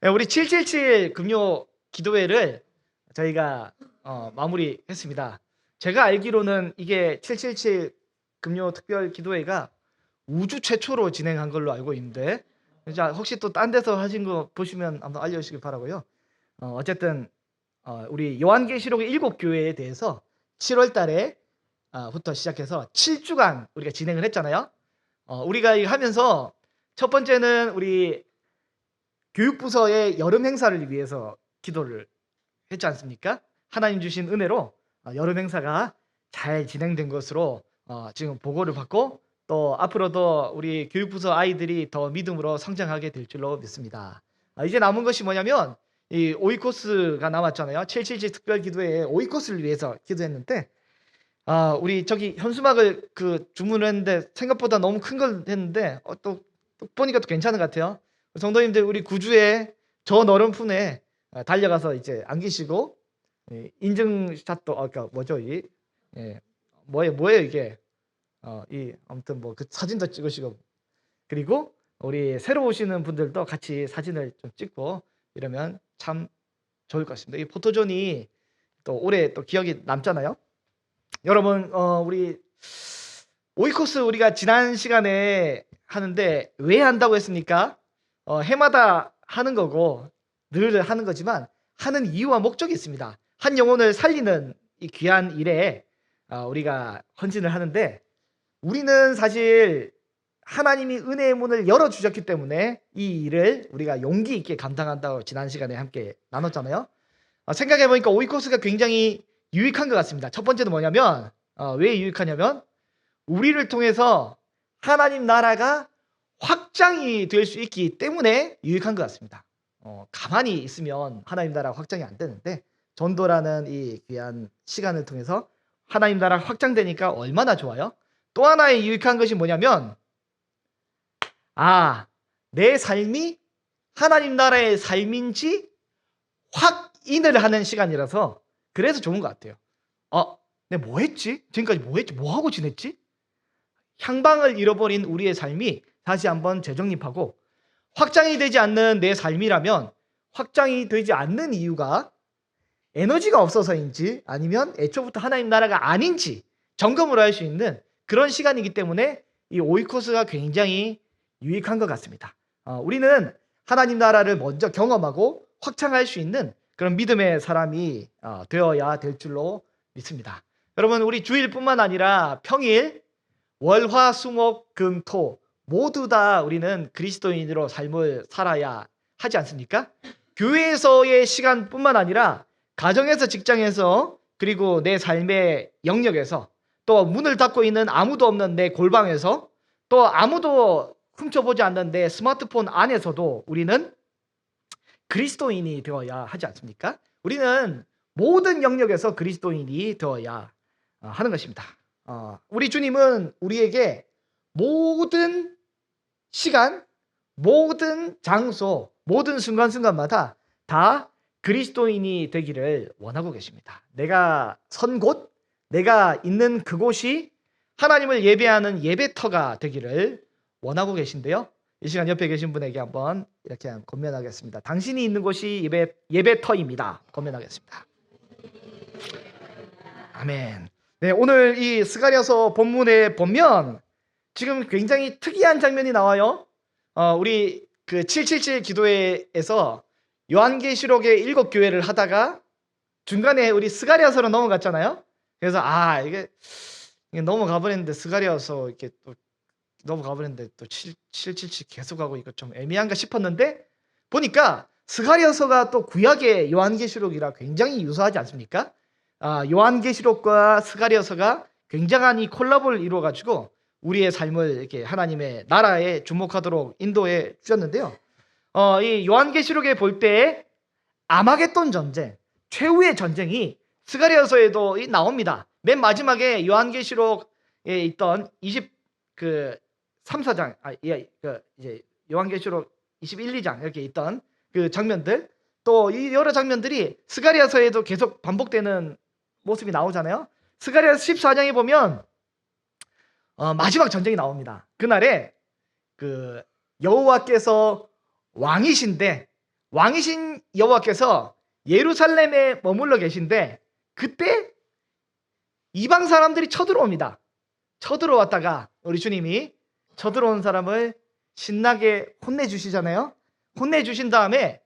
네, 우리 777 금요 기도회를 저희가 마무리했습니다. 제가 알기로는 이게 777 금요 특별 기도회가 우주 최초로 진행한 걸로 알고 있는데, 자, 혹시 또 딴 데서 하신 거 보시면 한번 알려주시길 바라고요. 어쨌든 우리 요한계시록의 7교회에 대해서 7월 달에 부터 시작해서 7주간 우리가 진행을 했잖아요. 우리가 이거 하면서 첫 번째는 우리 교육부서의 여름 행사를 위해서 기도를 했지 않습니까? 하나님 주신 은혜로 여름 행사가 잘 진행된 것으로 지금 보고를 받고, 또 앞으로도 우리 교육부서 아이들이 더 믿음으로 성장하게 될 줄로 믿습니다. 이제 남은 것이 뭐냐면 이 오이코스가 남았잖아요. 777 특별 기도회에 오이코스를 위해서 기도했는데, 우리 저기 현수막을 주문했는데 생각보다 너무 큰 걸 했는데 또 보니까 또 괜찮은 것 같아요. 성도님들, 우리 구주의 저 너른 품에 달려가서 이제 안기시고, 인증샷도 그러니까 뭐죠, 뭐예요 이게, 아무튼 뭐 그 사진도 찍으시고, 그리고 우리 새로 오시는 분들도 같이 사진을 좀 찍고 이러면 참 좋을 것 같습니다. 이 포토존이 또 오래 또 기억이 남잖아요. 여러분, 우리 오이코스 우리가 지난 시간에 하는데 왜 한다고 했습니까? 해마다 하는 거고 늘 하는 거지만 하는 이유와 목적이 있습니다. 한 영혼을 살리는 이 귀한 일에 우리가 헌신을 하는데, 우리는 사실 하나님이 은혜의 문을 열어주셨기 때문에 이 일을 우리가 용기 있게 감당한다고 지난 시간에 함께 나눴잖아요. 생각해보니까 오이코스가 굉장히 유익한 것 같습니다. 첫 번째는 뭐냐면, 왜 유익하냐면 우리를 통해서 하나님 나라가 확장이 될 수 있기 때문에 유익한 것 같습니다. 가만히 있으면 하나님 나라 확장이 안 되는데, 전도라는 이 귀한 시간을 통해서 하나님 나라 확장되니까 얼마나 좋아요. 또 하나의 유익한 것이 뭐냐면, 내 삶이 하나님 나라의 삶인지 확인을 하는 시간이라서 그래서 좋은 것 같아요. 내가 뭐 했지? 지금까지 뭐 했지? 뭐 하고 지냈지? 향방을 잃어버린 우리의 삶이 다시 한번 재정립하고, 확장이 되지 않는 내 삶이라면 확장이 되지 않는 이유가 에너지가 없어서인지 아니면 애초부터 하나님 나라가 아닌지 점검을 할 수 있는 그런 시간이기 때문에 이 오이코스가 굉장히 유익한 것 같습니다. 우리는 하나님 나라를 먼저 경험하고 확장할 수 있는 그런 믿음의 사람이 되어야 될 줄로 믿습니다. 여러분, 우리 주일뿐만 아니라 평일, 월, 화, 수, 목, 금, 토 모두 다 우리는 그리스도인으로 삶을 살아야 하지 않습니까? 교회에서의 시간뿐만 아니라 가정에서, 직장에서, 그리고 내 삶의 영역에서, 또 문을 닫고 있는 아무도 없는 내 골방에서, 또 아무도 훔쳐보지 않는 내 스마트폰 안에서도 우리는 그리스도인이 되어야 하지 않습니까? 우리는 모든 영역에서 그리스도인이 되어야 하는 것입니다. 우리 주님은 우리에게 모든 시간, 모든 장소, 모든 순간순간마다 다 그리스도인이 되기를 원하고 계십니다. 내가 선 곳, 내가 있는 그곳이 하나님을 예배하는 예배터가 되기를 원하고 계신데요. 이 시간 옆에 계신 분에게 한번 이렇게 권면하겠습니다. 당신이 있는 곳이 예배터입니다. 권면하겠습니다. 아멘. 네, 오늘 이 스가랴서 본문에 보면 지금 굉장히 특이한 장면이 나와요. 우리 그 777 기도회에서 요한계시록의 7교회를 하다가 중간에 우리 스가랴서로 넘어갔잖아요. 그래서 이게 넘어가 버렸는데, 스가랴서 이렇게 또 넘어가 버렸는데 또 777 계속 하고 이거 좀 애매한가 싶었는데, 보니까 스가랴서가 또 구약의 요한계시록이라 굉장히 유사하지 않습니까? 요한계시록과 스가랴서가 굉장한 이 콜라보를 이루어 가지고 우리의 삶을 이렇게 하나님의 나라에 주목하도록 인도해 주셨는데요. 이 요한계시록에 볼 때 아마겟돈 전쟁, 최후의 전쟁이 스가랴서에도 나옵니다. 맨 마지막에 요한계시록에 있던 3, 4장, 이제 요한계시록 21, 2장 이렇게 있던 그 장면들, 또 이 여러 장면들이 스가랴서에도 계속 반복되는 모습이 나오잖아요. 스가랴서 14장에 보면 마지막 전쟁이 나옵니다. 그날에 여호와께서 왕이신데 왕이신 여호와께서 예루살렘에 머물러 계신데 그때 이방 사람들이 쳐들어옵니다. 쳐들어왔다가 우리 주님이 쳐들어온 사람을 신나게 혼내주시잖아요. 혼내주신 다음에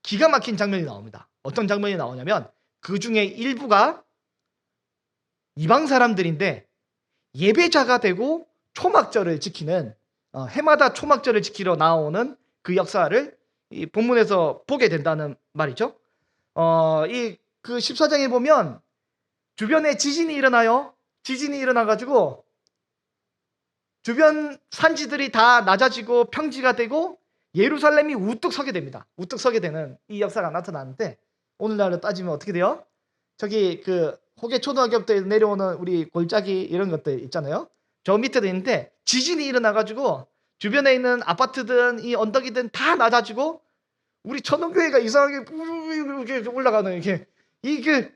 기가 막힌 장면이 나옵니다. 어떤 장면이 나오냐면 그 중에 일부가 이방 사람들인데 예배자가 되고 초막절을 지키는 해마다 초막절을 지키러 나오는 그 역사를 이 본문에서 보게 된다는 말이죠. 이 그 14장에 보면 주변에 지진이 일어나요. 지진이 일어나가지고 주변 산지들이 다 낮아지고 평지가 되고 예루살렘이 우뚝 서게 됩니다. 우뚝 서게 되는 이 역사가 나타나는데 오늘날로 따지면 어떻게 돼요? 저기 그 호계 초등학교부터 내려오는 우리 골짜기 이런 것들 있잖아요. 저 밑에도 있는데 지진이 일어나가지고 주변에 있는 아파트든 이 언덕이든 다 낮아지고 우리 천원교회가 이상하게 이렇게 올라가는 이게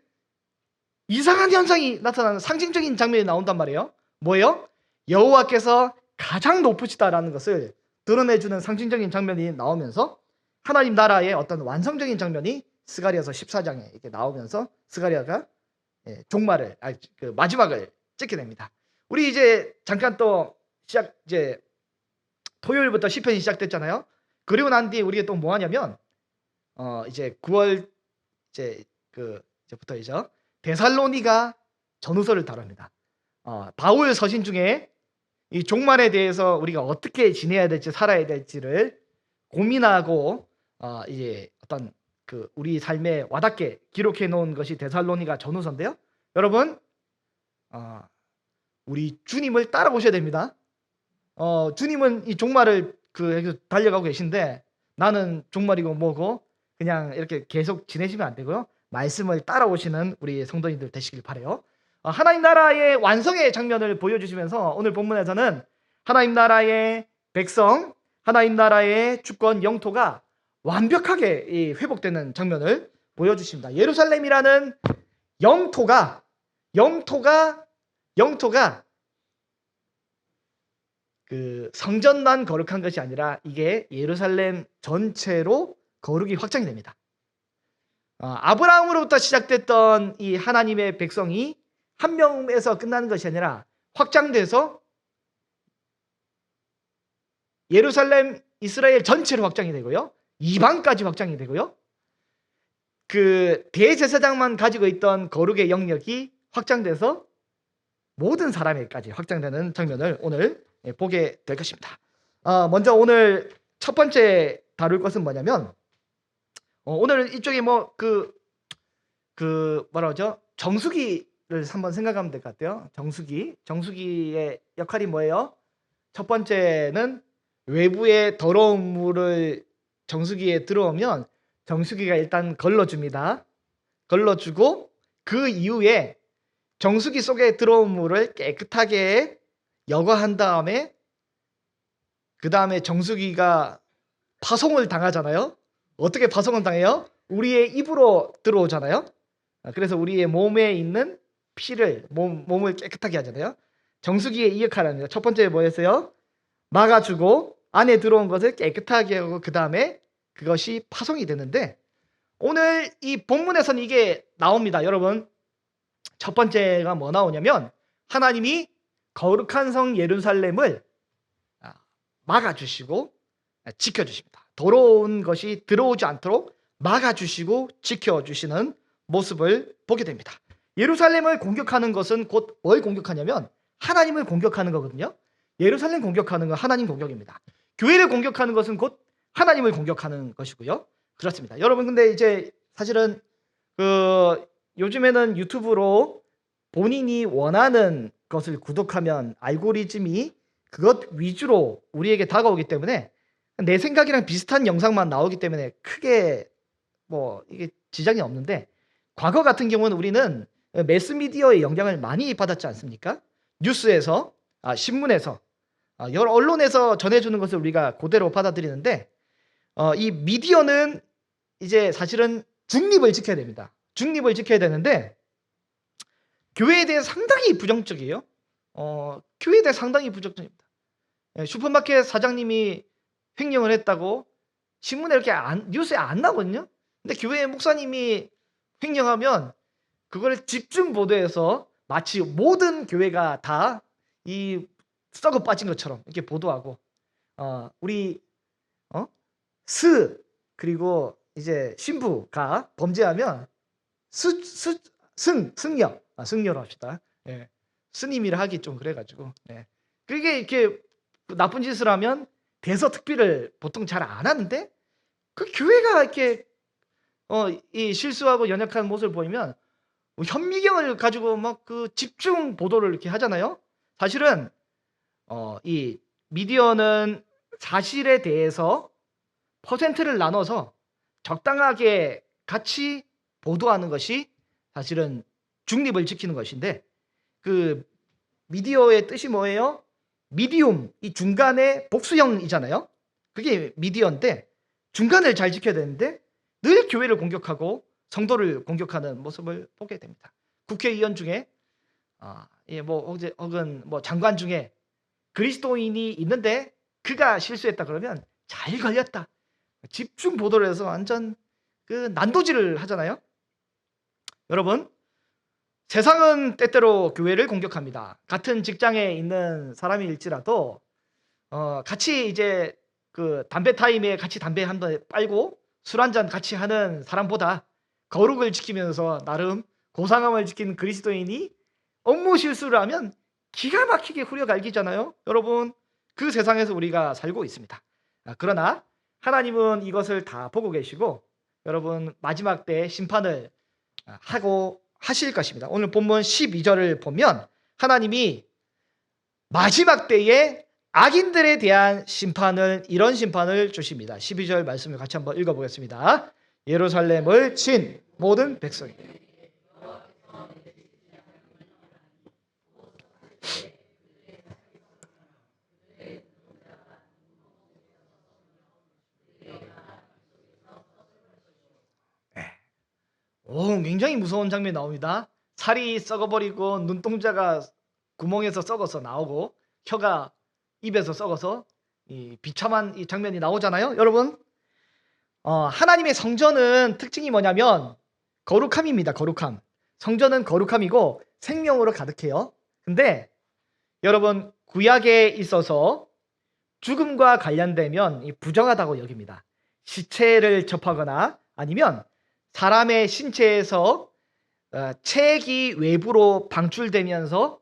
이상한 현상이 나타나는 상징적인 장면이 나온단 말이에요. 뭐예요? 여호와께서 가장 높으시다라는 것을 드러내주는 상징적인 장면이 나오면서 하나님 나라의 어떤 완성적인 장면이 스가랴서 14장에 이렇게 나오면서 스가랴가 종말을 그 마지막을 찍게 됩니다. 우리 이제 잠깐 또 이제 토요일부터 시편이 시작됐잖아요. 그리고 난 뒤에 우리가 또 뭐 하냐면 이제 9월 이제부터이죠. 데살로니가 전후서를 다룹니다. 바울 서신 중에 이 종말에 대해서 우리가 어떻게 지내야 될지 살아야 될지를 고민하고 이제 어떤 그 우리 삶에 와닿게 기록해 놓은 것이 데살로니가 전후서인데요. 여러분 우리 주님을 따라오셔야 됩니다. 주님은 이 종말을 달려가고 계신데 나는 종말이고 뭐고 그냥 이렇게 계속 지내시면 안 되고요. 말씀을 따라오시는 우리 성도님들 되시길 바라요. 하나님 나라의 완성의 장면을 보여주시면서 오늘 본문에서는 하나님 나라의 백성, 하나님 나라의 주권 영토가 완벽하게 회복되는 장면을 보여주십니다. 예루살렘이라는 영토가 그 성전만 거룩한 것이 아니라 이게 예루살렘 전체로 거룩이 확장이 됩니다. 아브라함으로부터 시작됐던 이 하나님의 백성이 한 명에서 끝나는 것이 아니라 확장돼서 예루살렘 이스라엘 전체로 확장이 되고요. 이방까지 확장이 되고요. 그 대제사장만 가지고 있던 거룩의 영역이 확장돼서 모든 사람에게까지 확장되는 장면을 오늘 보게 될 것입니다. 먼저 오늘 첫 번째 다룰 것은 뭐냐면 오늘 이쪽에 뭐라 그러죠? 정수기를 한번 생각하면 될 것 같아요. 정수기의 역할이 뭐예요? 첫 번째는 외부의 더러운 물을 정수기에 들어오면 정수기가 일단 걸러줍니다. 걸러주고 그 이후에 정수기 속에 들어온 물을 깨끗하게 여과한 다음에 그 다음에 정수기가 파송을 당하잖아요. 어떻게 파송을 당해요? 우리의 입으로 들어오잖아요. 그래서 우리의 몸에 있는 피를 몸을 깨끗하게 하잖아요. 정수기의 이 역할을 합니다. 첫 번째 뭐였어요? 막아주고 안에 들어온 것을 깨끗하게 하고 그 다음에 그것이 파송이 되는데 오늘 이 본문에서는 이게 나옵니다. 여러분 첫 번째가 뭐 나오냐면 하나님이 거룩한 성 예루살렘을 막아주시고 지켜주십니다. 더러운 것이 들어오지 않도록 막아주시고 지켜주시는 모습을 보게 됩니다. 예루살렘을 공격하는 것은 곧 뭘 공격하냐면 하나님을 공격하는 거거든요. 예루살렘 공격하는 건 하나님 공격입니다. 교회를 공격하는 것은 곧 하나님을 공격하는 것이고요. 그렇습니다. 여러분 근데 이제 사실은 요즘에는 유튜브로 본인이 원하는 것을 구독하면 알고리즘이 그것 위주로 우리에게 다가오기 때문에 내 생각이랑 비슷한 영상만 나오기 때문에 크게 뭐 이게 지장이 없는데 과거 같은 경우는 우리는 매스미디어의 영향을 많이 받았지 않습니까? 뉴스에서, 신문에서, 여러 언론에서 전해주는 것을 우리가 그대로 받아들이는데 이 미디어는 이제 사실은 중립을 지켜야 됩니다. 중립을 지켜야 되는데 교회에 대해 상당히 부정적이에요. 교회에 대해 상당히 부정적입니다. 슈퍼마켓 사장님이 횡령을 했다고 신문에 이렇게 뉴스에 안 나거든요. 근데 교회 목사님이 횡령하면 그걸 집중 보도해서 마치 모든 교회가 다 이 썩어 빠진 것처럼 이렇게 보도하고 우리 그리고 이제 신부가 범죄하면 승려로 합시다. 예. 스님이라 하기 좀 그래가지고. 예. 그게 이렇게 나쁜 짓을 하면 대서특필을 보통 잘 안 하는데 그 교회가 이렇게 이 실수하고 연약한 모습을 보이면 뭐 현미경을 가지고 막 그 집중 보도를 이렇게 하잖아요. 사실은 이 미디어는 사실에 대해서 퍼센트를 나눠서 적당하게 같이 보도하는 것이 사실은 중립을 지키는 것인데 그 미디어의 뜻이 뭐예요? 미디움, 이 중간에 복수형이잖아요. 그게 미디어인데 중간을 잘 지켜야 되는데 늘 교회를 공격하고 성도를 공격하는 모습을 보게 됩니다. 국회의원 중에 혹은 뭐 장관 중에 그리스도인이 있는데 그가 실수했다 그러면 잘 걸렸다. 집중 보도를 해서 완전 그 난도질을 하잖아요. 여러분, 세상은 때때로 교회를 공격합니다. 같은 직장에 있는 사람일지라도 같이 이제 그 담배 타임에 같이 담배 한 번 빨고 술 한 잔 같이 하는 사람보다 거룩을 지키면서 나름 고상함을 지키는 그리스도인이 업무 실수를 하면 기가 막히게 후려갈기잖아요. 여러분, 그 세상에서 우리가 살고 있습니다. 그러나 하나님은 이것을 다 보고 계시고 여러분 마지막 때 심판을 하고 하실 것입니다. 오늘 본문 12절을 보면 하나님이 마지막 때에 악인들에 대한 심판을 이런 심판을 주십니다. 12절 말씀을 같이 한번 읽어보겠습니다. 예루살렘을 친 모든 백성이 굉장히 무서운 장면이 나옵니다. 살이 썩어버리고 눈동자가 구멍에서 썩어서 나오고 혀가 입에서 썩어서 이 비참한 이 장면이 나오잖아요. 여러분, 하나님의 성전은 특징이 뭐냐면 거룩함입니다. 거룩함. 성전은 거룩함이고 생명으로 가득해요. 근데 여러분 구약에 있어서 죽음과 관련되면 부정하다고 여깁니다. 시체를 접하거나 아니면 사람의 신체에서 체액이 외부로 방출되면서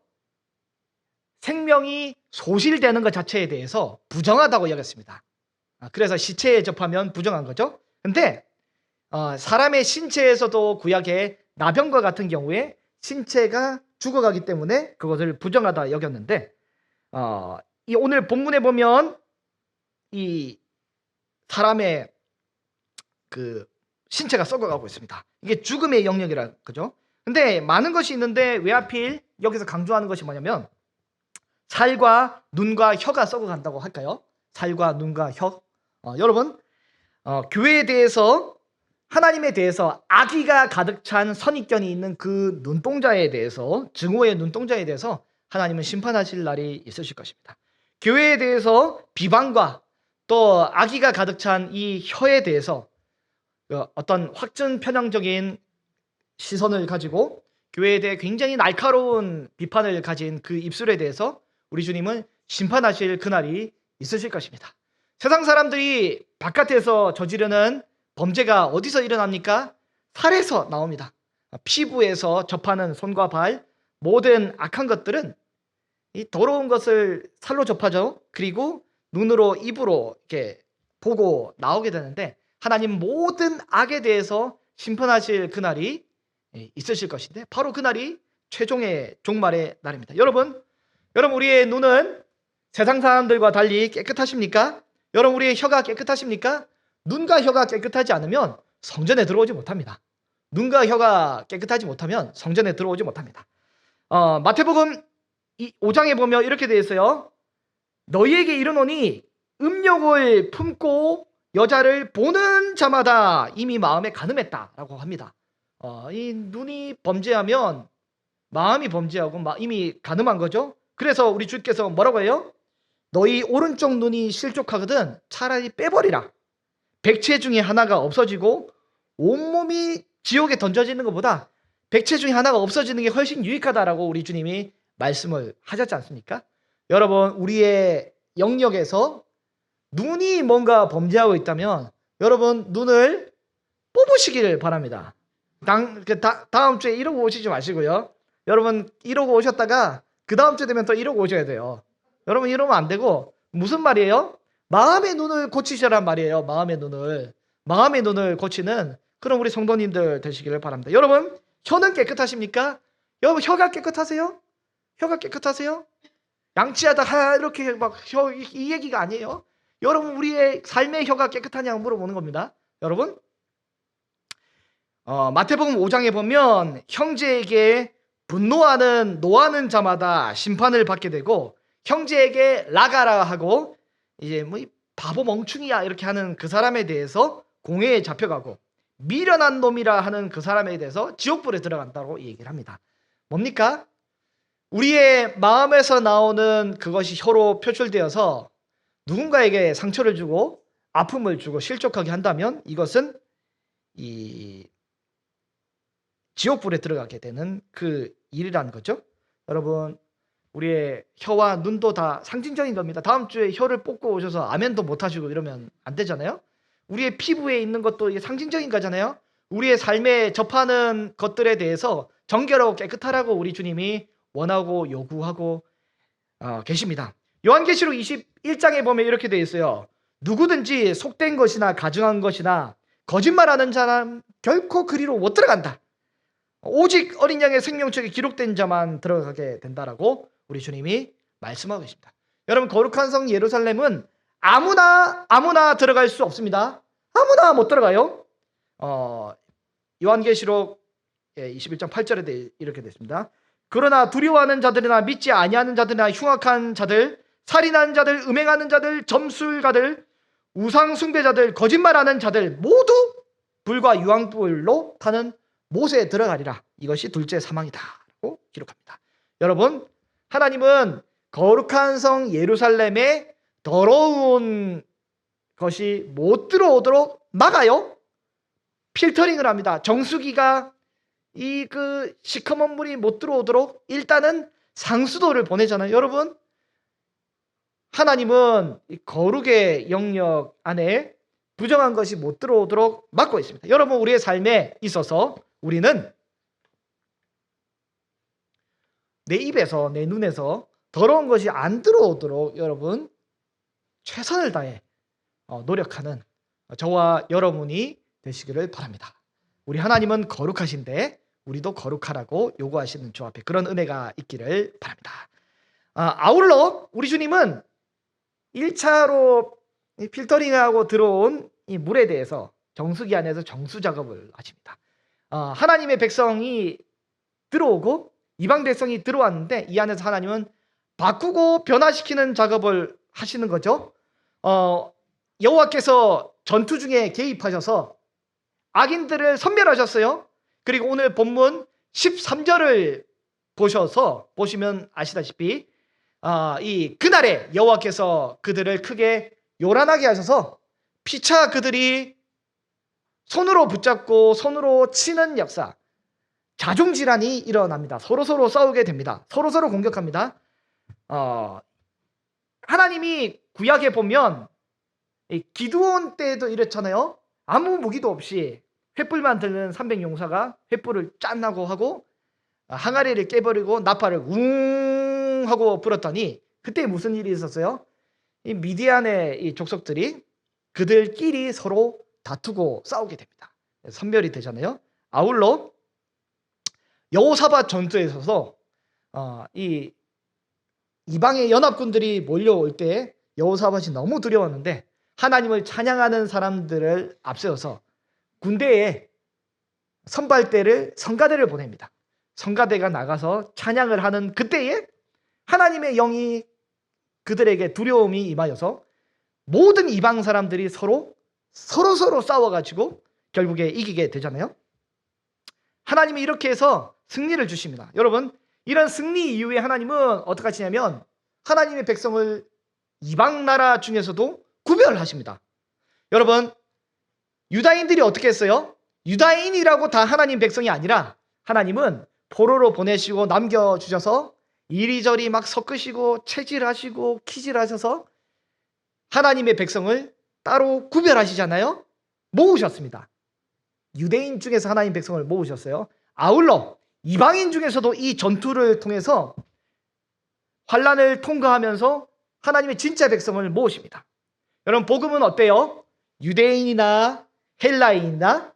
생명이 소실되는 것 자체에 대해서 부정하다고 여겼습니다. 그래서 시체에 접하면 부정한 거죠. 근데 사람의 신체에서도 구약의 나병과 같은 경우에 신체가 죽어가기 때문에 그것을 부정하다 여겼는데 이 오늘 본문에 보면 이 사람의 그 신체가 썩어가고 있습니다. 이게 죽음의 영역이라 그죠? 근데 많은 것이 있는데 왜 하필 여기서 강조하는 것이 뭐냐면 살과 눈과 혀가 썩어간다고 할까요? 살과 눈과 혀. 여러분, 교회에 대해서 하나님에 대해서 악의가 가득 찬 선입견이 있는 그 눈동자에 대해서 증오의 눈동자에 대해서 하나님은 심판하실 날이 있으실 것입니다. 교회에 대해서 비방과 또 악의가 가득 찬 이 혀에 대해서 어떤 확증 편향적인 시선을 가지고 교회에 대해 굉장히 날카로운 비판을 가진 그 입술에 대해서 우리 주님은 심판하실 그날이 있으실 것입니다. 세상 사람들이 바깥에서 저지르는 범죄가 어디서 일어납니까? 살에서 나옵니다. 피부에서 접하는 손과 발, 모든 악한 것들은 이 더러운 것을 살로 접하죠. 그리고 눈으로, 입으로 이렇게 보고 나오게 되는데 하나님 모든 악에 대해서 심판하실 그날이 있으실 것인데 바로 그날이 최종의 종말의 날입니다. 여러분 우리의 눈은 세상 사람들과 달리 깨끗하십니까? 여러분 우리의 혀가 깨끗하십니까? 눈과 혀가 깨끗하지 않으면 성전에 들어오지 못합니다. 눈과 혀가 깨끗하지 못하면 성전에 들어오지 못합니다. 마태복음 5장에 보면 이렇게 되어 있어요. 너희에게 이르노니 음욕을 품고 여자를 보는 자마다 이미 마음에 간음했다라고 합니다. 이 눈이 범죄하면 마음이 범죄하고 이미 간음한 거죠. 그래서 우리 주께서 뭐라고 해요? 너희 오른쪽 눈이 실족하거든 차라리 빼버리라. 백체 중에 하나가 없어지고 온몸이 지옥에 던져지는 것보다 백체 중에 하나가 없어지는 게 훨씬 유익하다라고 우리 주님이 말씀을 하셨지 않습니까? 여러분, 우리의 영역에서 눈이 뭔가 범죄하고 있다면 여러분 눈을 뽑으시기를 바랍니다. 다음 주에 이러고 오시지 마시고요. 여러분 이러고 오셨다가 그 다음 주 되면 또 이러고 오셔야 돼요. 여러분 이러면 안 되고, 무슨 말이에요? 마음의 눈을 고치시란 말이에요. 마음의 눈을 고치는 그런 우리 성도님들 되시기를 바랍니다. 여러분, 혀는 깨끗하십니까? 여러분, 혀가 깨끗하세요? 혀가 깨끗하세요? 양치하다 이렇게 막 혀, 이 얘기가 아니에요. 여러분, 우리의 삶의 혀가 깨끗하냐고 물어보는 겁니다. 여러분, 마태복음 5장에 보면 형제에게 노하는 자마다 심판을 받게 되고, 형제에게 라가라 하고 이제 뭐 바보 멍충이야 이렇게 하는 그 사람에 대해서 공회에 잡혀가고, 미련한 놈이라 하는 그 사람에 대해서 지옥불에 들어간다고 얘기를 합니다. 뭡니까? 우리의 마음에서 나오는 그것이 혀로 표출되어서 누군가에게 상처를 주고 아픔을 주고 실족하게 한다면 이것은 이 지옥불에 들어가게 되는 그 일이라는 거죠. 여러분, 우리의 혀와 눈도 다 상징적인 겁니다. 다음 주에 혀를 뽑고 오셔서 아멘도 못 하시고 이러면 안 되잖아요. 우리의 피부에 있는 것도 이게 상징적인 거잖아요. 우리의 삶에 접하는 것들에 대해서 정결하고 깨끗하라고 우리 주님이 원하고 요구하고 계십니다. 요한계시록 21장에 보면 이렇게 되어 있어요. 누구든지 속된 것이나 가증한 것이나 거짓말하는 자는 결코 그리로 못 들어간다. 오직 어린 양의 생명책에 기록된 자만 들어가게 된다라고 우리 주님이 말씀하고 계십니다. 여러분, 거룩한 성 예루살렘은 아무나 들어갈 수 없습니다. 아무나 못 들어가요. 요한계시록 21장 8절에 이렇게 됐습니다. 그러나 두려워하는 자들이나 믿지 아니하는 자들이나 흉악한 자들, 살인하는 자들, 음행하는 자들, 점술가들, 우상 숭배자들, 거짓말하는 자들 모두 불과 유황불로 타는 못에 들어가리라. 이것이 둘째 사망이다라고 기록합니다. 여러분, 하나님은 거룩한 성 예루살렘에 더러운 것이 못 들어오도록 막아요. 필터링을 합니다. 정수기가 이 시커먼 물이 못 들어오도록 일단은 상수도를 보내잖아요. 여러분, 하나님은 이 거룩의 영역 안에 부정한 것이 못 들어오도록 막고 있습니다. 여러분, 우리의 삶에 있어서 우리는 내 입에서, 내 눈에서 더러운 것이 안 들어오도록 여러분 최선을 다해 노력하는 저와 여러분이 되시기를 바랍니다. 우리 하나님은 거룩하신데 우리도 거룩하라고 요구하시는 주 앞에 그런 은혜가 있기를 바랍니다. 아울러 우리 주님은 1차로 필터링하고 들어온 이 물에 대해서 정수기 안에서 정수 작업을 하십니다. 하나님의 백성이 들어오고 이방 백성이 들어왔는데 이 안에서 하나님은 바꾸고 변화시키는 작업을 하시는 거죠. 여호와께서 전투 중에 개입하셔서 악인들을 선멸하셨어요. 그리고 오늘 본문 13절을 보시면 아시다시피 그날에 여호와께서 그들을 크게 요란하게 하셔서 피차 그들이 손으로 붙잡고 손으로 치는 역사, 자중질환이 일어납니다. 서로 싸우게 됩니다. 서로 공격합니다. 하나님이 구약에 보면 기드온 때도 이랬잖아요. 아무 무기도 없이 횃불만 들는 300용사가 횃불을 짠하고 하고 항아리를 깨버리고 나팔을 웅 하고 불었더니 그때 무슨 일이 있었어요? 이 미디안의 이 족속들이 그들끼리 서로 다투고 싸우게 됩니다. 선멸이 되잖아요. 아울러 여호사밧 전투에 있어서 이 이방의 연합군들이 몰려올 때 여호사밧이 너무 두려웠는데 하나님을 찬양하는 사람들을 앞세워서 군대에 성가대를 보냅니다. 성가대가 나가서 찬양을 하는 그때에 하나님의 영이 그들에게 두려움이 임하여서 모든 이방 사람들이 서로 싸워가지고 결국에 이기게 되잖아요. 하나님이 이렇게 해서 승리를 주십니다. 여러분, 이런 승리 이후에 하나님은 어떻게 하시냐면 하나님의 백성을 이방 나라 중에서도 구별하십니다. 여러분, 유다인들이 어떻게 했어요? 유다인이라고 다 하나님 백성이 아니라 하나님은 포로로 보내시고 남겨주셔서 이리저리 막 섞으시고 체질하시고 키질하셔서 하나님의 백성을 따로 구별하시잖아요. 모으셨습니다. 유대인 중에서 하나님 백성을 모으셨어요. 아울러 이방인 중에서도 이 전투를 통해서 환란을 통과하면서 하나님의 진짜 백성을 모으십니다. 여러분, 복음은 어때요? 유대인이나 헬라인이나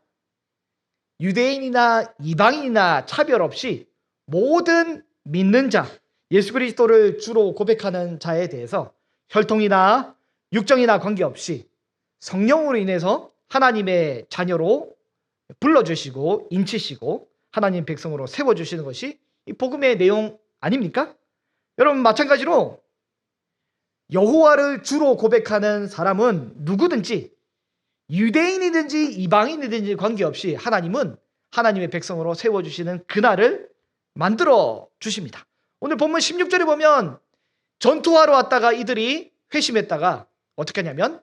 유대인이나 이방인이나 차별 없이 모든 믿는 자, 예수 그리스도를 주로 고백하는 자에 대해서 혈통이나 육정이나 관계없이 성령으로 인해서 하나님의 자녀로 불러주시고 인치시고 하나님 백성으로 세워주시는 것이 이 복음의 내용 아닙니까? 여러분, 마찬가지로 여호와를 주로 고백하는 사람은 누구든지 유대인이든지 이방인이든지 관계없이 하나님은 하나님의 백성으로 세워주시는 그날을 만들어 주십니다. 오늘 본문 16절에 보면 전투하러 왔다가 이들이 회심했다가 어떻게 하냐면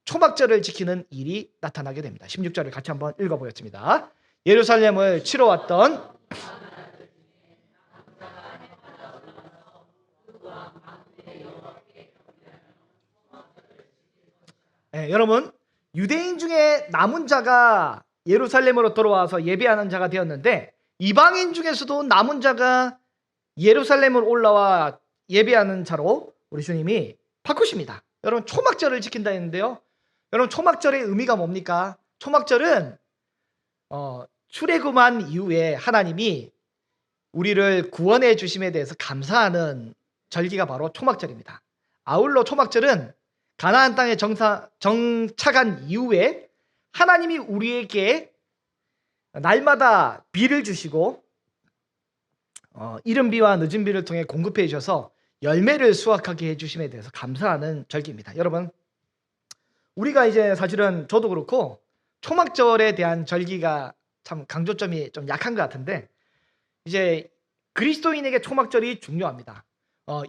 초막절을 지키는 일이 나타나게 됩니다. 16절을 같이 한번 읽어보겠습니다. 예루살렘을 치러 왔던 여러분, 유대인 중에 남은 자가 예루살렘으로 돌아와서 예배하는 자가 되었는데 이방인 중에서도 남은 자가 예루살렘으로 올라와 예배하는 자로 우리 주님이 바꾸십니다. 여러분, 초막절을 지킨다 했는데요. 여러분, 초막절의 의미가 뭡니까? 초막절은 출애굽한 이후에 하나님이 우리를 구원해 주심에 대해서 감사하는 절기가 바로 초막절입니다. 아울러 초막절은 가나안 땅에 정착한 이후에 하나님이 우리에게 날마다 비를 주시고 이른 비와 늦은 비를 통해 공급해 주셔서 열매를 수확하게 해주심에 대해서 감사하는 절기입니다. 여러분, 우리가 이제 사실은 저도 그렇고 초막절에 대한 절기가 참 강조점이 좀 약한 것 같은데 이제 그리스도인에게 초막절이 중요합니다.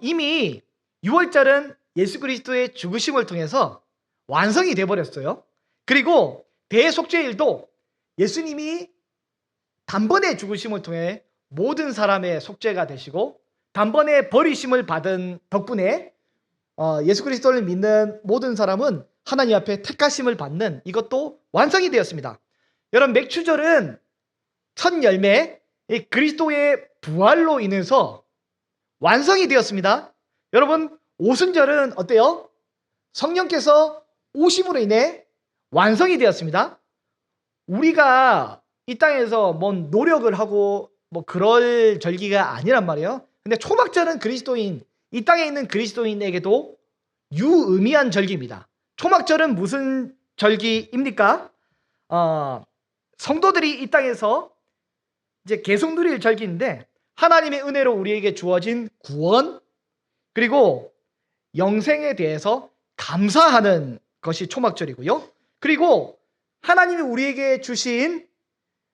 이미 6월절은 예수 그리스도의 죽으심을 통해서 완성이 되어버렸어요. 그리고 대속죄일도 예수님이 단번에 죽으심을 통해 모든 사람의 속죄가 되시고 단번에 버리심을 받은 덕분에 예수 그리스도를 믿는 모든 사람은 하나님 앞에 택하심을 받는 이것도 완성이 되었습니다. 여러분, 맥추절은 첫 열매 그리스도의 부활로 인해서 완성이 되었습니다. 여러분, 오순절은 어때요? 성령께서 오심으로 인해 완성이 되었습니다. 우리가 이 땅에서 뭔 노력을 하고 뭐 그럴 절기가 아니란 말이에요. 근데 초막절은 그리스도인, 이 땅에 있는 그리스도인에게도 유의미한 절기입니다. 초막절은 무슨 절기입니까? 성도들이 이 땅에서 이제 계속 누릴 절기인데 하나님의 은혜로 우리에게 주어진 구원 그리고 영생에 대해서 감사하는 것이 초막절이고요. 그리고 하나님이 우리에게 주신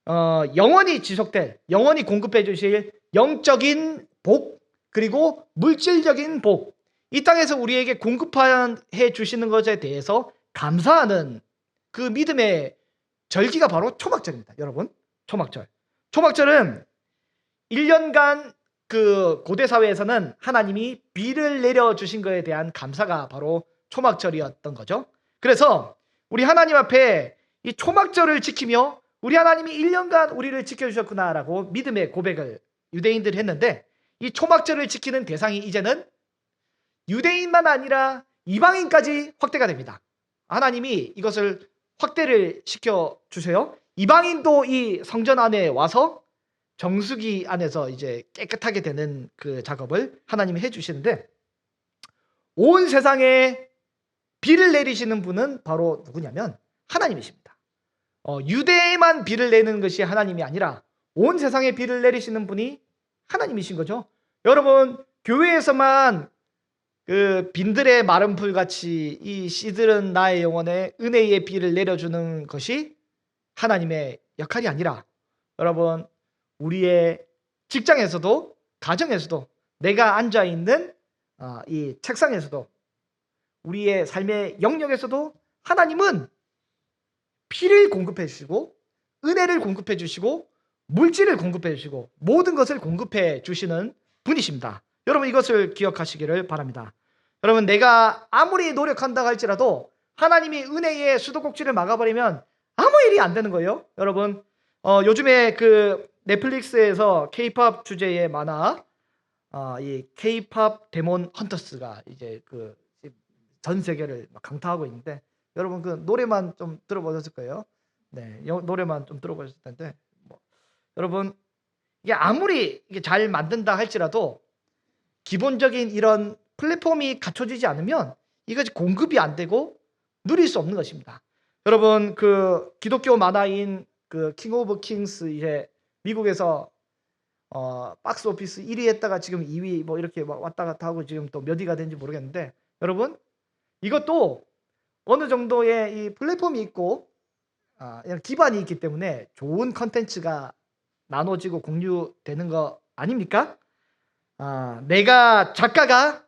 영원히 지속될, 영원히 공급해 주실 영적인 복 그리고 물질적인 복, 이 땅에서 우리에게 공급해 주시는 것에 대해서 감사하는 그 믿음의 절기가 바로 초막절입니다. 여러분, 초막절은 1년간 그 고대 사회에서는 하나님이 비를 내려주신 것에 대한 감사가 바로 초막절이었던 거죠. 그래서 우리 하나님 앞에 이 초막절을 지키며 우리 하나님이 1년간 우리를 지켜주셨구나라고 믿음의 고백을 유대인들이 했는데 이 초막절을 지키는 대상이 이제는 유대인만 아니라 이방인까지 확대가 됩니다. 하나님이 이것을 확대를 시켜주세요. 이방인도 이 성전 안에 와서 정수기 안에서 이제 깨끗하게 되는 그 작업을 하나님이 해주시는데 온 세상에 비를 내리시는 분은 바로 누구냐면 하나님이십니다. 유대에만 비를 내는 것이 하나님이 아니라 온 세상에 비를 내리시는 분이 하나님이신 거죠. 여러분, 교회에서만 그 빈들의 마른 풀같이 이 씨들은 나의 영혼에 은혜의 비를 내려주는 것이 하나님의 역할이 아니라 여러분, 우리의 직장에서도 가정에서도 내가 앉아있는 이 책상에서도 우리의 삶의 영역에서도 하나님은 피를 공급해 주시고 은혜를 공급해 주시고 물질을 공급해 주시고 모든 것을 공급해 주시는 분이십니다. 여러분 이것을 기억하시기를 바랍니다. 여러분 내가 아무리 노력한다 할지라도 하나님이 은혜의 수도꼭지를 막아버리면 아무 일이 안 되는 거예요. 여러분 요즘에 그 넷플릭스에서 K-팝 주제의 만화 이 K-팝 데몬 헌터스가 이제 그 전 세계를 막 강타하고 있는데 여러분 그 노래만 좀 들어보셨을 거예요. 네, 노래만 좀 들어보셨을 텐데 여러분 이게 아무리 이게 잘 만든다 할지라도 기본적인 이런 플랫폼이 갖춰지지 않으면 이것이 공급이 안 되고 누릴 수 없는 것입니다. 여러분 그 기독교 만화인 그 킹 오브 킹스 이제 미국에서 박스 오피스 1위 했다가 지금 2위 뭐 이렇게 막 왔다 갔다 하고 지금 또 몇 위가 된지 모르겠는데 여러분 이것도 어느 정도의 이 플랫폼이 있고 기반이 있기 때문에 좋은 컨텐츠가 나눠지고 공유되는 거 아닙니까? 내가 작가가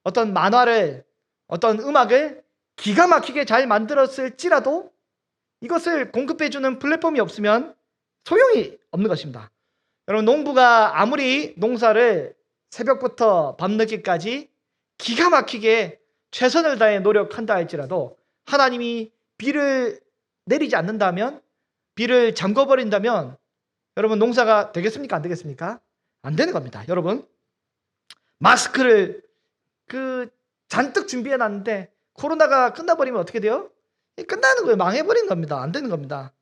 어떤 만화를 어떤 음악을 기가 막히게 잘 만들었을지라도 이것을 공급해주는 플랫폼이 없으면 소용이 없는 것입니다. 여러분 농부가 아무리 농사를 새벽부터 밤늦게까지 기가 막히게 최선을 다해 노력한다 할지라도 하나님이 비를 내리지 않는다면 비를 잠궈버린다면 여러분 농사가 되겠습니까? 안 되겠습니까? 안 되는 겁니다. 여러분 마스크를 그 잔뜩 준비해 놨는데 코로나가 끝나버리면 어떻게 돼요? 끝나는 거예요. 망해버리는 겁니다. 안 되는 겁니다.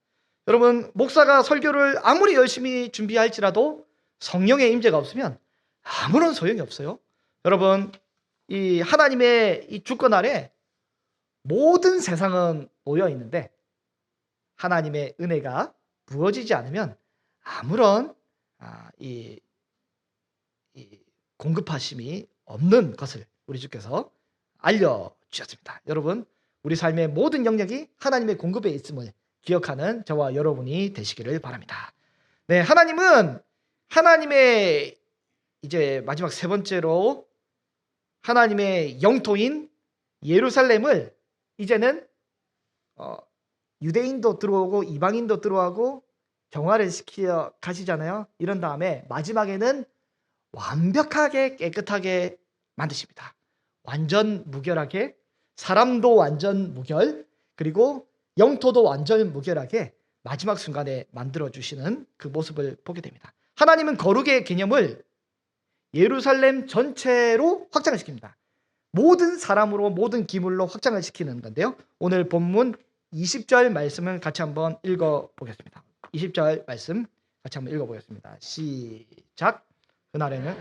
여러분 목사가 설교를 아무리 열심히 준비할지라도 성령의 임재가 없으면 아무런 소용이 없어요. 여러분 이 하나님의 이 주권 아래 모든 세상은 놓여 있는데 하나님의 은혜가 부어지지 않으면 아무런 이 공급하심이 없는 것을 우리 주께서 알려주셨습니다. 여러분 우리 삶의 모든 영역이 하나님의 공급에 있음을 기억하는 저와 여러분이 되시기를 바랍니다. 네, 하나님은 하나님의 이제 마지막 세 번째로 하나님의 영토인 예루살렘을 이제는 유대인도 들어오고 이방인도 들어오고 정화를 시켜 가시잖아요. 이런 다음에 마지막에는 완벽하게 깨끗하게 만드십니다. 완전 무결하게 사람도 완전 무결 그리고 영토도 완전 무결하게 마지막 순간에 만들어주시는 그 모습을 보게 됩니다. 하나님은 거룩의 개념을 예루살렘 전체로 확장을 시킵니다. 모든 사람으로 모든 기물로 확장을 시키는 건데요. 오늘 본문 20절 말씀을 같이 한번 읽어보겠습니다. 20절 말씀 같이 한번 읽어보겠습니다. 시작. 그날에는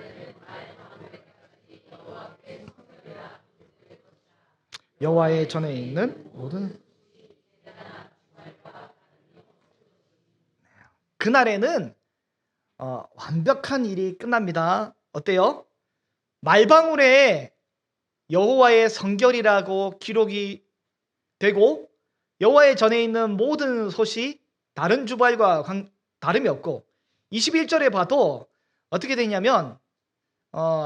여호와의 전에 있는 모든 그날에는 완벽한 일이 끝납니다. 어때요? 말방울에 여호와의 성결이라고 기록이 되고 여호와의 전에 있는 모든 솥이 다른 주발과 다름이 없고 21절에 봐도 어떻게 되냐면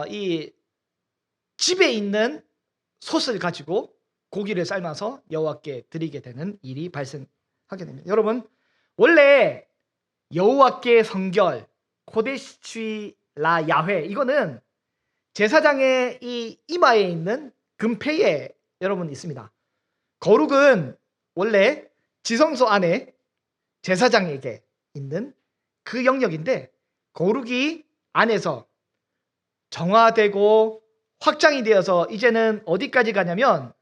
이 집에 있는 솥을 가지고 고기를 삶아서 여호와께 드리게 되는 일이 발생하게 됩니다. 여러분 원래 여호와께 성결 코데시라 야훼 이거는 제사장의 이 이마에 있는 금패에 여러분 있습니다. 거룩은 원래 지성소 안에 제사장에게 있는 그 영역인데 거룩이 안에서 정화되고 확장이 되어서 이제는 어디까지 가냐면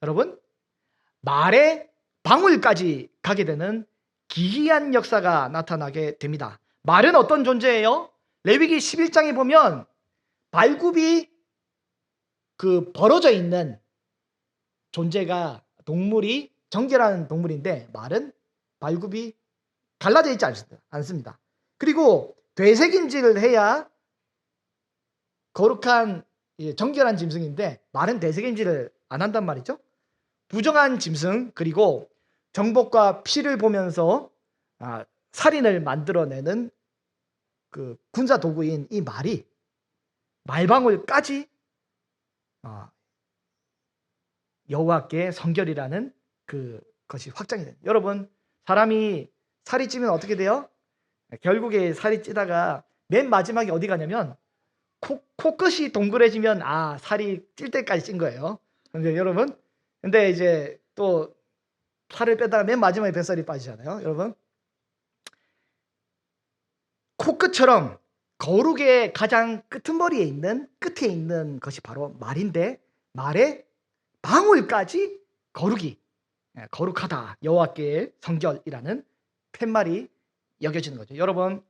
여러분 말의 방울까지 가게 되는 기이한 역사가 나타나게 됩니다. 말은 어떤 존재예요? 레위기 11장에 보면 발굽이 그 벌어져 있는 존재가 동물이 정결한 동물인데 말은 발굽이 갈라져 있지 않습니다. 그리고 되새김질을 해야 거룩한 정결한 짐승인데 말은 되새김질을 안 한단 말이죠. 부정한 짐승 그리고 정복과 피를 보면서 살인을 만들어내는 그 군사 도구인 이 말이 말방울까지 여호와께 성결이라는 그 것이 확장이 돼요. 여러분, 사람이 살이 찌면 어떻게 돼요? 결국에 살이 찌다가 맨 마지막에 어디 가냐면 코끝이 동그래지면 살이 찔 때까지 찐 거예요. 근데 여러분, 근데 이제 또 살을 빼다가 맨 마지막에 뱃살이 빠지잖아요. 여러분, 코끝처럼 거룩의 가장 끄트머리에 있는 끝에 있는 것이 바로 말인데, 말의 방울까지 거룩이 거룩하다, 여호와께 성결이라는 팻말이 여겨지는 거죠. 여러분,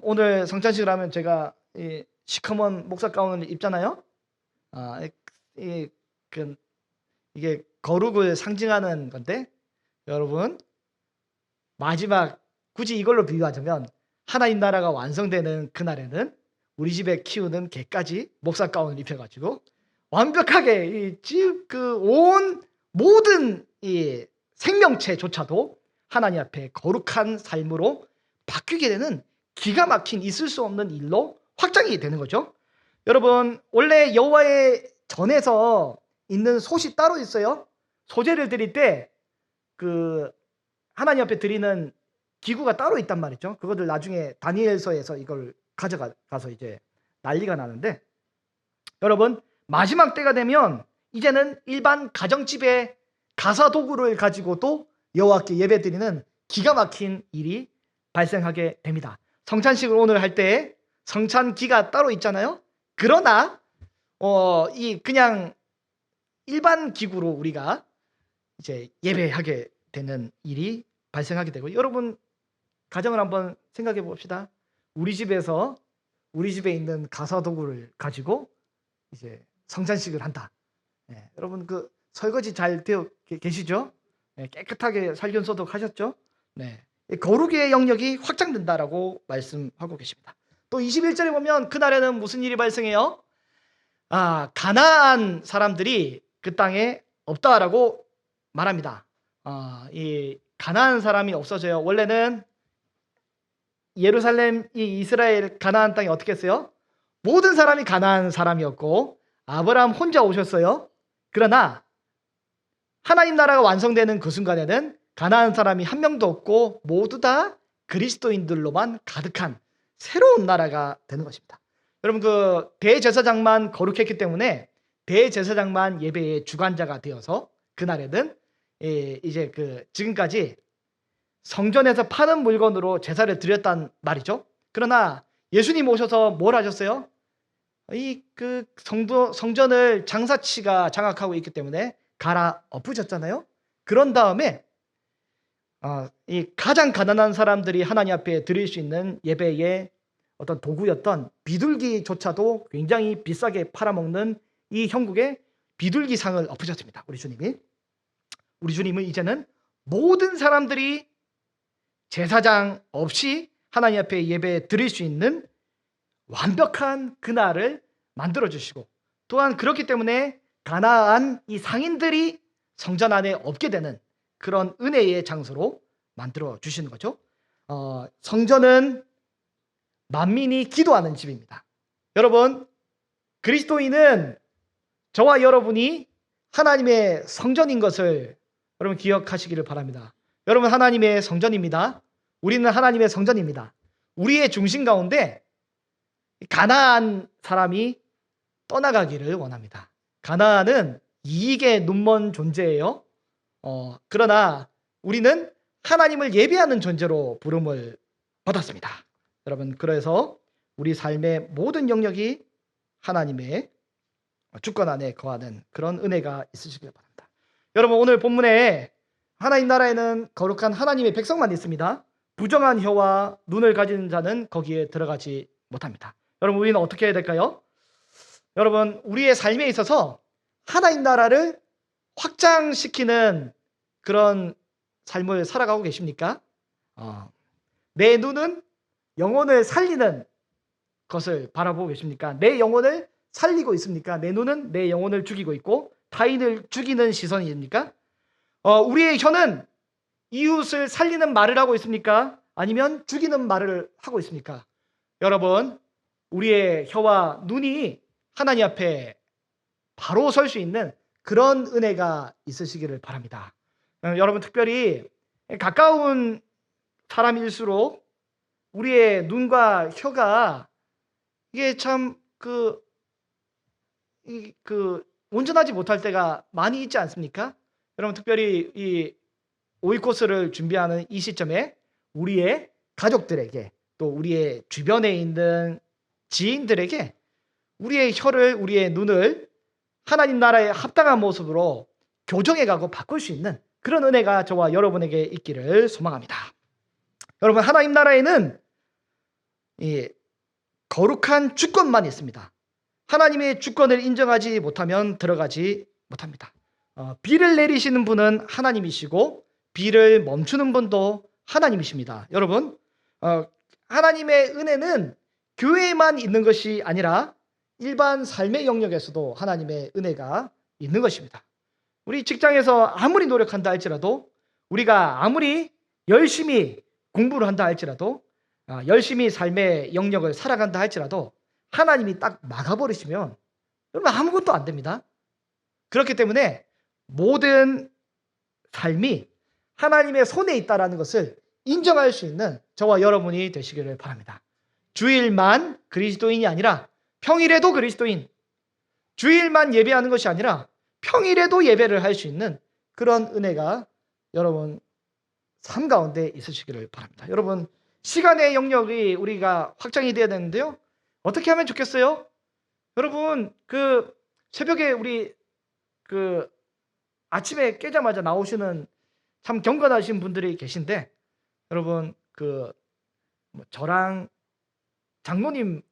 오늘 성찬식을 하면 제가 이 시커먼 목사 가운을 입잖아요. 이게 거룩을 상징하는 건데, 여러분, 마지막 굳이 이걸로 비유하자면 하나님 나라가 완성되는 그날에는 우리 집에 키우는 개까지 목사 가운을 입혀가지고 완벽하게 온 모든 이 생명체조차도 하나님 앞에 거룩한 삶으로 바뀌게 되는 기가 막힌 있을 수 없는 일로 확장이 되는 거죠. 여러분, 원래 여호와의 전에서 있는 솥이 따로 있어요. 소제를 드릴 때 그 하나님 앞에 드리는 기구가 따로 있단 말이죠. 그것들 나중에 다니엘서에서 이걸 가져가서 이제 난리가 나는데, 여러분, 마지막 때가 되면 이제는 일반 가정집에 가사 도구를 가지고도 여호와께 예배드리는 기가 막힌 일이 발생하게 됩니다. 성찬식을 오늘 할 때 성찬기가 따로 있잖아요. 그러나 이 그냥 일반 기구로 우리가 이제 예배하게 되는 일이 발생하게 되고, 여러분, 가정을 한번 생각해 봅시다. 우리 집에 있는 가사 도구를 가지고 이제 성찬식을 한다. 여러분, 그 설거지 잘 되어 계시죠? 깨끗하게 살균 소독하셨죠? 거룩의 영역이 확장된다라고 말씀하고 계십니다. 또 21절에 보면 그날에는 무슨 일이 발생해요? 가나안 사람들이 그 땅에 없다라고 말합니다. 이 가나안 사람이 없어져요. 원래는 예루살렘, 이 이스라엘 가나안 땅이 어떻게 했어요? 모든 사람이 가나안 사람이었고 아브라함 혼자 오셨어요. 그러나 하나님 나라가 완성되는 그 순간에는 가나안 사람이 한 명도 없고 모두 다 그리스도인들로만 가득한 새로운 나라가 되는 것입니다. 여러분, 그 대제사장만 거룩했기 때문에 대제사장만 예배의 주관자가 되어서 그날에는 이제 지금까지 성전에서 파는 물건으로 제사를 드렸단 말이죠. 그러나 예수님 오셔서 뭘 하셨어요? 성전을 장사치가 장악하고 있기 때문에 갈아 엎으셨잖아요. 그런 다음에 이 가장 가난한 사람들이 하나님 앞에 드릴 수 있는 예배의 어떤 도구였던 비둘기조차도 굉장히 비싸게 팔아먹는 이 형국에 비둘기상을 엎으셨습니다. 우리 주님은 이제는 모든 사람들이 제사장 없이 하나님 앞에 예배 드릴 수 있는 완벽한 그날을 만들어 주시고, 또한 그렇기 때문에 가나안 이 상인들이 성전 안에 없게 되는 그런 은혜의 장소로 만들어 주시는 거죠. 성전은 만민이 기도하는 집입니다. 여러분, 그리스도인은 저와 여러분이 하나님의 성전인 것을 여러분 기억하시기를 바랍니다. 여러분, 하나님의 성전입니다. 우리는 하나님의 성전입니다. 우리의 중심 가운데 가나안 사람이 떠나가기를 원합니다. 가나안은 이익에 눈먼 존재예요. 그러나 우리는 하나님을 예배하는 존재로 부름을 받았습니다. 여러분, 그래서 우리 삶의 모든 영역이 하나님의 주권 안에 거하는 그런 은혜가 있으시길 바랍니다. 여러분, 오늘 본문에 하나님 나라에는 거룩한 하나님의 백성만 있습니다. 부정한 혀와 눈을 가진 자는 거기에 들어가지 못합니다. 여러분, 우리는 어떻게 해야 될까요? 여러분, 우리의 삶에 있어서 하나님 나라를 확장시키는 그런 삶을 살아가고 계십니까? 내 눈은 영혼을 살리는 것을 바라보고 계십니까? 내 영혼을 살리고 있습니까? 내 눈은 내 영혼을 죽이고 있고 타인을 죽이는 시선입니까? 우리의 혀는 이웃을 살리는 말을 하고 있습니까? 아니면 죽이는 말을 하고 있습니까? 여러분, 우리의 혀와 눈이 하나님 앞에 바로 설 수 있는 그런 은혜가 있으시기를 바랍니다. 여러분 특별히 가까운 사람일수록 우리의 눈과 혀가 이게 참 온전하지 못할 때가 많이 있지 않습니까? 여러분 특별히 이 오이코스를 준비하는 이 시점에 우리의 가족들에게 또 우리의 주변에 있는 지인들에게 우리의 혀를 우리의 눈을 하나님 나라에 합당한 모습으로 교정해가고 바꿀 수 있는 그런 은혜가 저와 여러분에게 있기를 소망합니다. 여러분 하나님 나라에는 이 거룩한 주권만 있습니다. 하나님의 주권을 인정하지 못하면 들어가지 못합니다. 비를 내리시는 분은 하나님이시고 비를 멈추는 분도 하나님이십니다. 여러분 하나님의 은혜는 교회에만 있는 것이 아니라 일반 삶의 영역에서도 하나님의 은혜가 있는 것입니다. 우리 직장에서 아무리 노력한다 할지라도 우리가 아무리 열심히 공부를 한다 할지라도 열심히 삶의 영역을 살아간다 할지라도 하나님이 딱 막아버리시면 여러분 아무것도 안 됩니다. 그렇기 때문에 모든 삶이 하나님의 손에 있다는 것을 인정할 수 있는 저와 여러분이 되시기를 바랍니다. 주일만 그리스도인이 아니라 평일에도 그리스도인, 주일만 예배하는 것이 아니라 평일에도 예배를 할 수 있는 그런 은혜가 여러분 삶 가운데 있으시기를 바랍니다. 여러분 시간의 영역이 우리가 확장이 돼야 되는데요. 어떻게 하면 좋겠어요? 여러분 새벽에 우리 아침에 깨자마자 나오시는 참 경건하신 분들이 계신데 여러분 저랑 장로님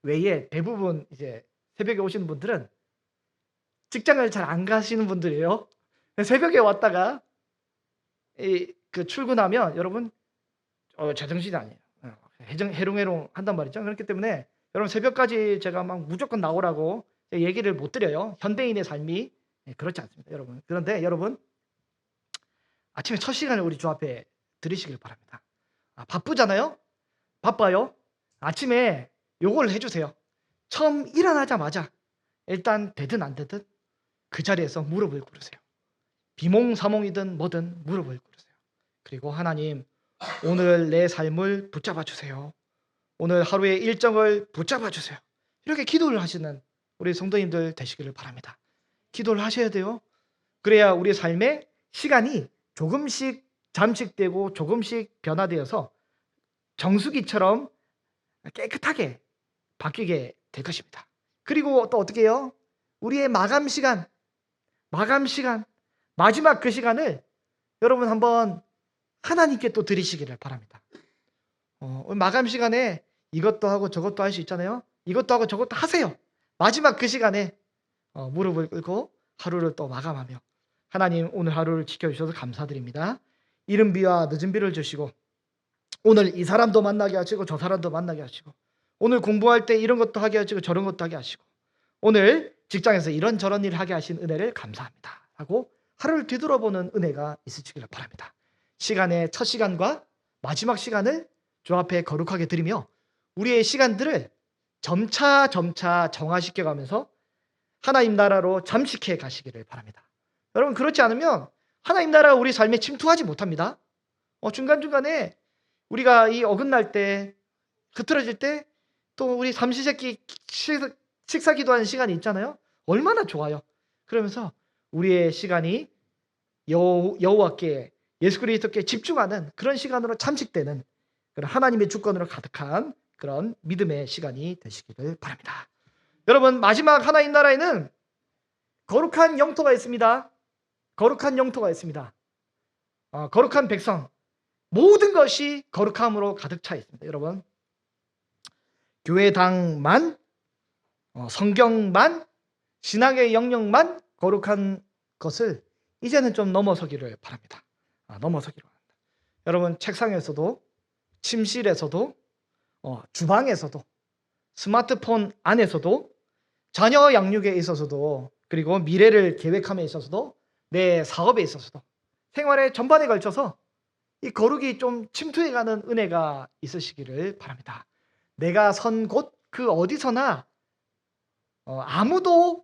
외에 대부분 이제 새벽에 오시는 분들은 직장을 잘 안 가시는 분들이에요. 새벽에 왔다가 출근하면 여러분 제정신이 아니에요. 해롱해롱 한단 말이죠. 그렇기 때문에 여러분 새벽까지 제가 막 무조건 나오라고 얘기를 못 드려요. 현대인의 삶이 그렇지 않습니다, 여러분. 그런데 여러분 아침에 첫 시간에 우리 주 앞에 들으시길 바랍니다. 바쁘잖아요? 바빠요? 아침에 요걸 해주세요. 처음 일어나자마자 일단 되든 안 되든 그 자리에서 무릎을 꿇으세요. 비몽사몽이든 뭐든 무릎을 꿇으세요. 그리고 하나님 오늘 내 삶을 붙잡아 주세요. 오늘 하루의 일정을 붙잡아 주세요. 이렇게 기도를 하시는 우리 성도님들 되시기를 바랍니다. 기도를 하셔야 돼요. 그래야 우리 삶의 시간이 조금씩 잠식되고 조금씩 변화되어서 정수기처럼 깨끗하게 바뀌게 될 것입니다. 그리고 또 어떻게 해요? 우리의 마감 시간, 마지막 그 시간을 여러분 한번 하나님께 또 드리시기를 바랍니다. 마감 시간에 이것도 하고 저것도 할 수 있잖아요. 이것도 하고 저것도 하세요. 마지막 그 시간에 무릎을 꿇고 하루를 또 마감하며 하나님 오늘 하루를 지켜주셔서 감사드립니다. 이른 비와 늦은 비를 주시고 오늘 이 사람도 만나게 하시고 저 사람도 만나게 하시고 오늘 공부할 때 이런 것도 하게 하시고 저런 것도 하게 하시고 오늘 직장에서 이런저런 일을 하게 하신 은혜를 감사합니다 하고 하루를 뒤돌아보는 은혜가 있으시기를 바랍니다. 시간의 첫 시간과 마지막 시간을 주 앞에 거룩하게 드리며 우리의 시간들을 점차 정화시켜 가면서 하나님 나라로 잠식해 가시기를 바랍니다. 여러분 그렇지 않으면 하나님 나라가 우리 삶에 침투하지 못합니다. 중간중간에 우리가 이 어긋날 때 흐트러질 때 또 우리 삼시세끼 식사 기도하는 시간이 있잖아요. 얼마나 좋아요. 그러면서 우리의 시간이 여호와께 예수 그리스도께 집중하는 그런 시간으로 잠식되는 그런 하나님의 주권으로 가득한 그런 믿음의 시간이 되시기를 바랍니다. 여러분 마지막 하나님 나라에는 거룩한 영토가 있습니다. 거룩한 영토가 있습니다. 거룩한 백성 모든 것이 거룩함으로 가득 차 있습니다. 여러분 교회당만 성경만 신학의 영역만 거룩한 것을 이제는 좀 넘어서기를 바랍니다. 넘어서기를 바랍니다. 여러분 책상에서도 침실에서도 주방에서도 스마트폰 안에서도 자녀 양육에 있어서도 그리고 미래를 계획함에 있어서도 내 사업에 있어서도 생활의 전반에 걸쳐서 이 거룩이 좀 침투해가는 은혜가 있으시기를 바랍니다. 내가 선 곳 그 어디서나 아무도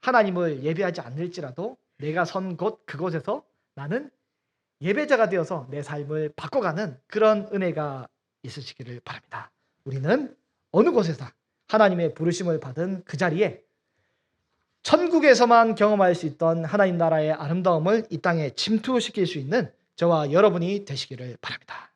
하나님을 예배하지 않을지라도 내가 선 곳 그곳에서 나는 예배자가 되어서 내 삶을 바꿔가는 그런 은혜가 있으시기를 바랍니다. 우리는 어느 곳에서 하나님의 부르심을 받은 그 자리에 천국에서만 경험할 수 있던 하나님 나라의 아름다움을 이 땅에 침투시킬 수 있는 저와 여러분이 되시기를 바랍니다.